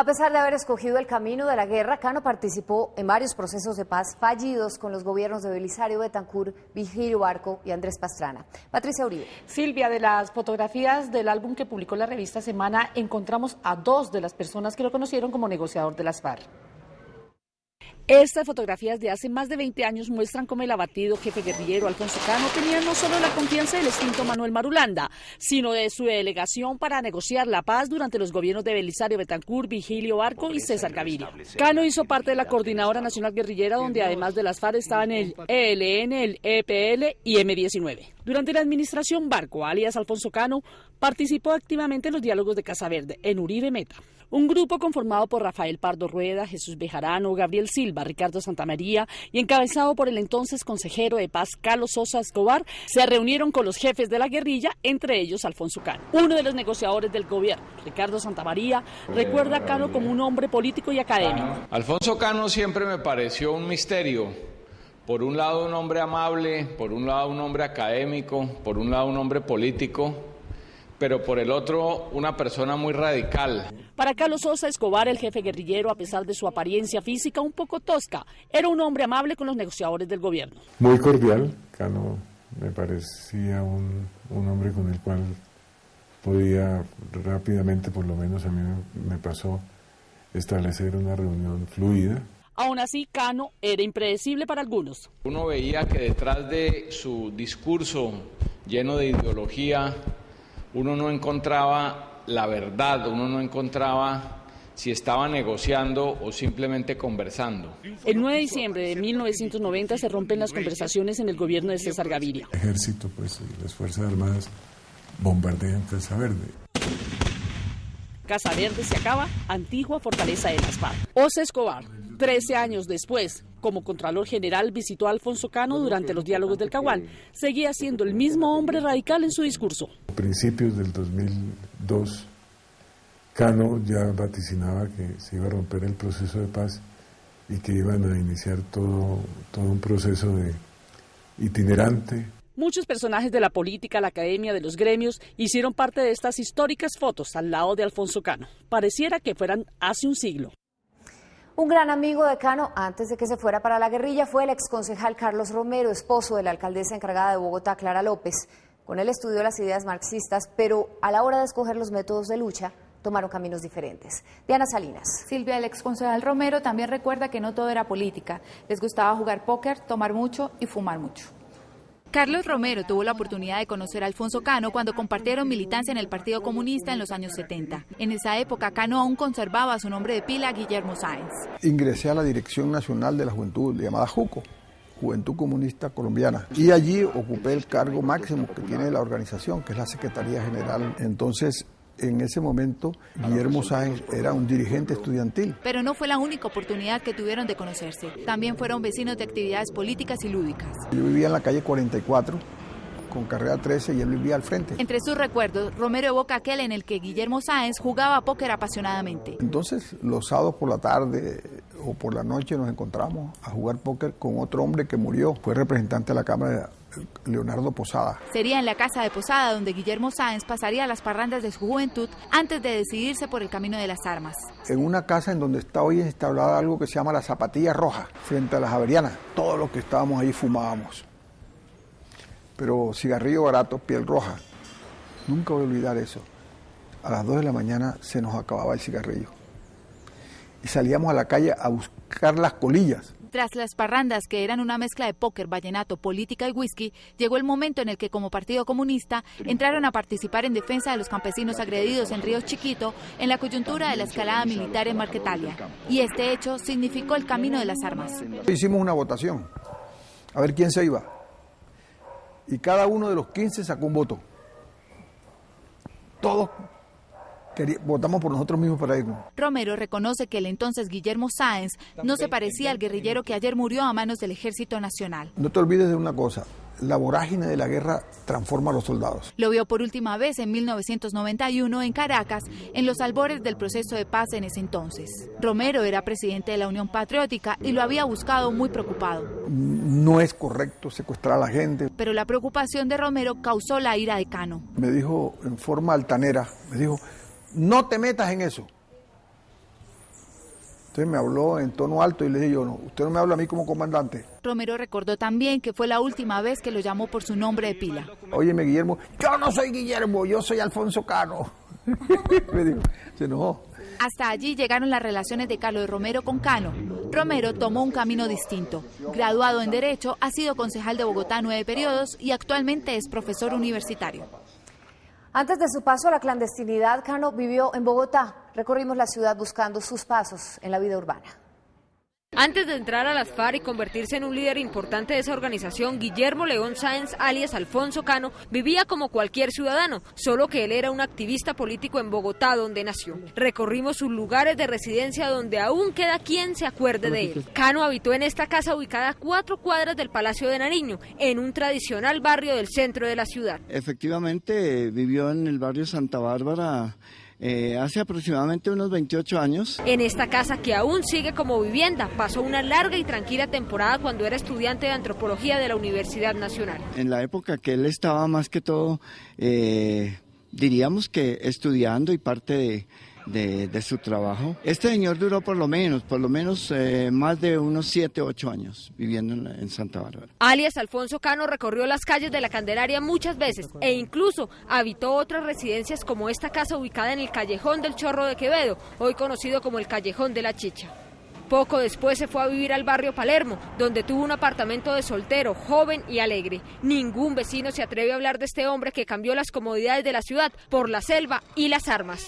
A pesar de haber escogido el camino de la guerra, Cano participó en varios procesos de paz fallidos con los gobiernos de Belisario Betancur, Vigilio Barco y Andrés Pastrana. Patricia Uribe. Silvia, de las fotografías del álbum que publicó la revista Semana, encontramos a dos de las personas que lo conocieron como negociador de las FARC. Estas fotografías de hace más de 20 años muestran cómo el abatido jefe guerrillero Alfonso Cano tenía no solo la confianza del extinto Manuel Marulanda, sino de su delegación para negociar la paz durante los gobiernos de Belisario Betancur, Vigilio Barco y César Gaviria. Cano hizo parte de la Coordinadora Nacional Guerrillera, donde además de las FARC estaban el ELN, el EPL y M-19. Durante la administración Barco, alias Alfonso Cano, participó activamente en los diálogos de Casa Verde, en Uribe Meta. Un grupo conformado por Rafael Pardo Rueda, Jesús Bejarano, Gabriel Silva, Ricardo Santamaría y encabezado por el entonces consejero de paz Carlos Sosa Escobar, se reunieron con los jefes de la guerrilla, entre ellos Alfonso Cano. Uno de los negociadores del gobierno, Ricardo Santamaría, recuerda a Cano como un hombre político y académico. Alfonso Cano siempre me pareció un misterio. Por un lado un hombre amable, por un lado un hombre académico, por un lado un hombre político, pero por el otro una persona muy radical. Para Carlos Sosa Escobar, el jefe guerrillero, a pesar de su apariencia física un poco tosca, era un hombre amable con los negociadores del gobierno. Muy cordial. Cano me parecía un hombre con el cual podía rápidamente, por lo menos a mí me pasó, establecer una reunión fluida. Aún así, Cano era impredecible para algunos. Uno veía que detrás de su discurso lleno de ideología, uno no encontraba la verdad, uno no encontraba si estaba negociando o simplemente conversando. El 9 de diciembre de 1990 se rompen las conversaciones en el gobierno de César Gaviria. El ejército, pues, y las Fuerzas Armadas bombardean Casa Verde. Casa Verde se acaba, antigua fortaleza de las FARC. Sosa Escobar, 13 años después, como Contralor General, visitó a Alfonso Cano durante los diálogos del Caguán. Seguía siendo el mismo hombre radical en su discurso. A principios del 2002, Cano ya vaticinaba que se iba a romper el proceso de paz y que iban a iniciar todo un proceso de itinerante. Muchos personajes de la política, la academia, de los gremios, hicieron parte de estas históricas fotos al lado de Alfonso Cano. Pareciera que fueran hace un siglo. Un gran amigo de Cano, antes de que se fuera para la guerrilla, fue el exconcejal Carlos Romero, esposo de la alcaldesa encargada de Bogotá, Clara López. Con él estudió las ideas marxistas, pero a la hora de escoger los métodos de lucha, tomaron caminos diferentes. Diana Salinas. Silvia, el exconcejal Romero también recuerda que no todo era política. Les gustaba jugar póker, tomar mucho y fumar mucho. Carlos Romero tuvo la oportunidad de conocer a Alfonso Cano cuando compartieron militancia en el Partido Comunista en los años 70. En esa época, Cano aún conservaba su nombre de pila, Guillermo Sáenz. Ingresé a la Dirección Nacional de la Juventud, llamada JUCO, Juventud Comunista Colombiana. Y allí ocupé el cargo máximo que tiene la organización, que es la Secretaría General. Entonces, en ese momento, Guillermo Sáenz era un dirigente estudiantil. Pero no fue la única oportunidad que tuvieron de conocerse. También fueron vecinos de actividades políticas y lúdicas. Yo vivía en la calle 44, con carrera 13, y él vivía al frente. Entre sus recuerdos, Romero evoca aquel en el que Guillermo Sáenz jugaba póker apasionadamente. Entonces, los sábados por la tarde o por la noche nos encontramos a jugar póker con otro hombre que murió. Fue representante de la Cámara, Leonardo Posada. Sería en la casa de Posada donde Guillermo Sáenz pasaría las parrandas de su juventud antes de decidirse por el camino de las armas. En una casa en donde está hoy instalada algo que se llama la Zapatilla Roja, frente a la Javeriana. Todos los que estábamos ahí fumábamos. Pero cigarrillo barato, piel roja. Nunca voy a olvidar eso. A las 2 de la mañana se nos acababa el cigarrillo. Y salíamos a la calle a buscar las colillas. Tras las parrandas, que eran una mezcla de póker, vallenato, política y whisky, llegó el momento en el que como Partido Comunista entraron a participar en defensa de los campesinos agredidos en Río Chiquito en la coyuntura de la escalada militar en Marquetalia. Y este hecho significó el camino de las armas. Hicimos una votación, a ver quién se iba. Y cada uno de los 15 sacó un voto. Todos votamos por nosotros mismos para irnos. Romero reconoce que el entonces Guillermo Sáenz no se parecía al guerrillero que ayer murió a manos del Ejército Nacional. No te olvides de una cosa, la vorágine de la guerra transforma a los soldados. Lo vio por última vez en 1991 en Caracas, en los albores del proceso de paz en ese entonces. Romero era presidente de la Unión Patriótica y lo había buscado muy preocupado. No es correcto secuestrar a la gente. Pero la preocupación de Romero causó la ira de Cano. Me dijo en forma altanera, me dijo: no te metas en eso. Entonces me habló en tono alto y le dije yo, no, usted no me habla a mí como comandante. Romero recordó también que fue la última vez que lo llamó por su nombre de pila. Óyeme, Guillermo, yo no soy Guillermo, yo soy Alfonso Cano. Me dijo, se enojó. Hasta allí llegaron las relaciones de Carlos Romero con Cano. Romero tomó un camino distinto. Graduado en Derecho, ha sido concejal de Bogotá 9 periodos y actualmente es profesor universitario. Antes de su paso a la clandestinidad, Cano vivió en Bogotá. Recorrimos la ciudad buscando sus pasos en la vida urbana. Antes de entrar a las FARC y convertirse en un líder importante de esa organización, Guillermo León Sáenz, alias Alfonso Cano, vivía como cualquier ciudadano, solo que él era un activista político en Bogotá, donde nació. Recorrimos sus lugares de residencia donde aún queda quien se acuerde de él. Cano habitó en esta casa ubicada a 4 cuadras del Palacio de Nariño, en un tradicional barrio del centro de la ciudad. Efectivamente, vivió en el barrio Santa Bárbara hace aproximadamente unos 28 años. En esta casa, que aún sigue como vivienda, pasó una larga y tranquila temporada cuando era estudiante de antropología de la Universidad Nacional. En la época que él estaba más que todo, diríamos que estudiando y parte de su trabajo. Este señor duró por lo menos más de unos 7 u 8 años viviendo en Santa Bárbara. Alias Alfonso Cano recorrió las calles de la Candelaria muchas veces e incluso habitó otras residencias como esta casa ubicada en el Callejón del Chorro de Quevedo, hoy conocido como el Callejón de la Chicha. Poco después se fue a vivir al barrio Palermo, donde tuvo un apartamento de soltero, joven y alegre. Ningún vecino se atreve a hablar de este hombre que cambió las comodidades de la ciudad por la selva y las armas.